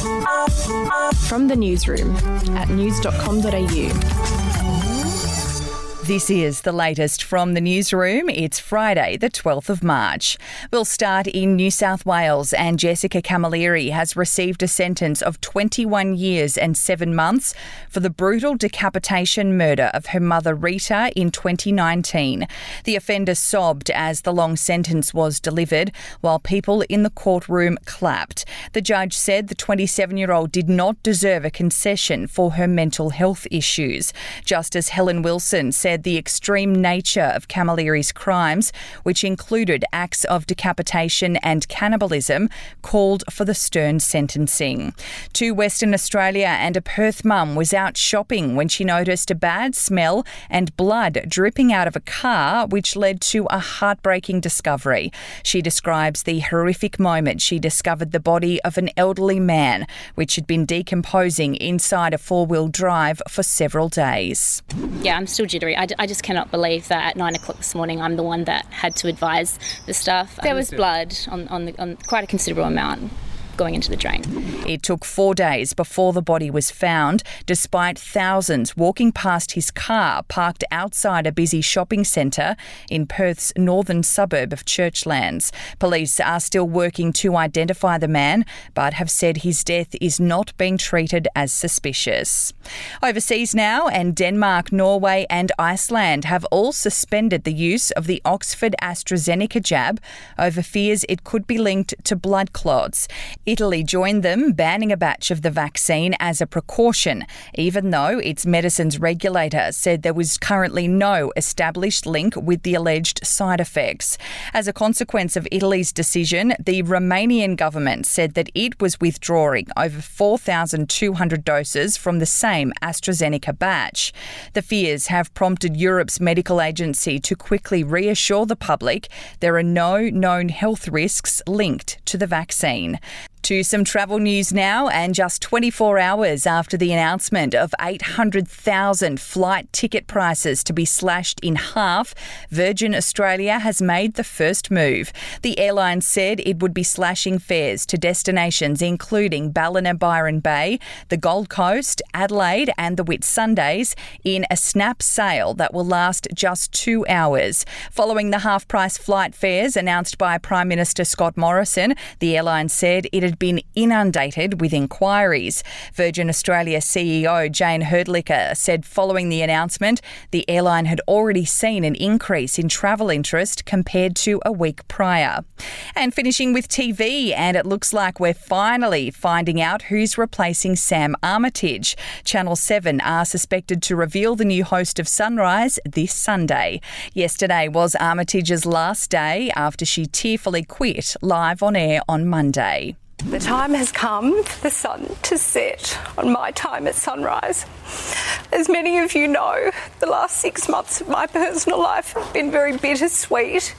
From the newsroom at news.com.au. This is the latest from the newsroom. It's Friday, the 12th of March. We'll start in New South Wales, and Jessica Camilleri has received a sentence of 21 years and 7 months for the brutal decapitation murder of her mother Rita in 2019. The offender sobbed as the long sentence was delivered, while people in the courtroom clapped. The judge said the 27-year-old did not deserve a concession for her mental health issues. Justice Helen Wilson said the extreme nature of Camilleri's crimes, which included acts of decapitation and cannibalism, called for the stern sentencing. To Western Australia, and a Perth mum was out shopping when she noticed a bad smell and blood dripping out of a car, which led to a heartbreaking discovery. She describes the horrific moment she discovered the body of an elderly man, which had been decomposing inside a four-wheel drive for several days. Yeah, I'm still jittery. I just cannot believe that at 9 o'clock this morning I'm the one that had to advise the staff. There was blood on quite a considerable amount going into the drain. It took 4 days before the body was found, despite thousands walking past his car parked outside a busy shopping centre in Perth's northern suburb of Churchlands. Police are still working to identify the man, but have said his death is not being treated as suspicious. Overseas now, and Denmark, Norway and Iceland have all suspended the use of the Oxford AstraZeneca jab over fears it could be linked to blood clots. Italy joined them, banning a batch of the vaccine as a precaution, even though its medicines regulator said there was currently no established link with the alleged side effects. As a consequence of Italy's decision, the Romanian government said that it was withdrawing over 4,200 doses from the same AstraZeneca batch. The fears have prompted Europe's medical agency to quickly reassure the public there are no known health risks linked to the vaccine. To some travel news now, and just 24 hours after the announcement of 800,000 flight ticket prices to be slashed in half, Virgin Australia has made the first move. The airline said it would be slashing fares to destinations including Ballina Byron Bay, the Gold Coast, Adelaide and the Whitsundays in a snap sale that will last just 2 hours. Following the half-price flight fares announced by Prime Minister Scott Morrison, the airline said it had been inundated with inquiries. Virgin Australia CEO Jane Herdlicker said following the announcement, the airline had already seen an increase in travel interest compared to a week prior. And finishing with TV, and it looks like we're finally finding out who's replacing Sam Armitage. Channel 7 are suspected to reveal the new host of Sunrise this Sunday. Yesterday was Armitage's last day after she tearfully quit live on air on Monday. The time has come for the sun to set on my time at Sunrise. As many of you know, the last 6 months of my personal life have been very bittersweet,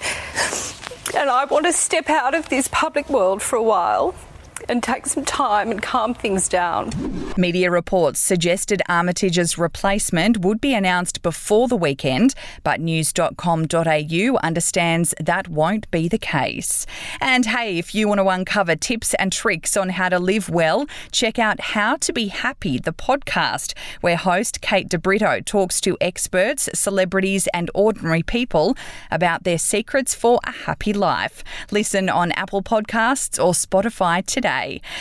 and I want to step out of this public world for a while and take some time and calm things down. Media reports suggested Armitage's replacement would be announced before the weekend, but news.com.au understands that won't be the case. And hey, if you want to uncover tips and tricks on how to live well, check out How to Be Happy, the podcast, where host Kate DeBrito talks to experts, celebrities and ordinary people about their secrets for a happy life. Listen on Apple Podcasts or Spotify today.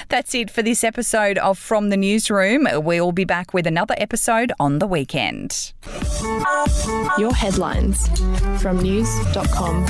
That's it for this episode of From the Newsroom. We'll be back with another episode on the weekend. Your headlines from news.com.au.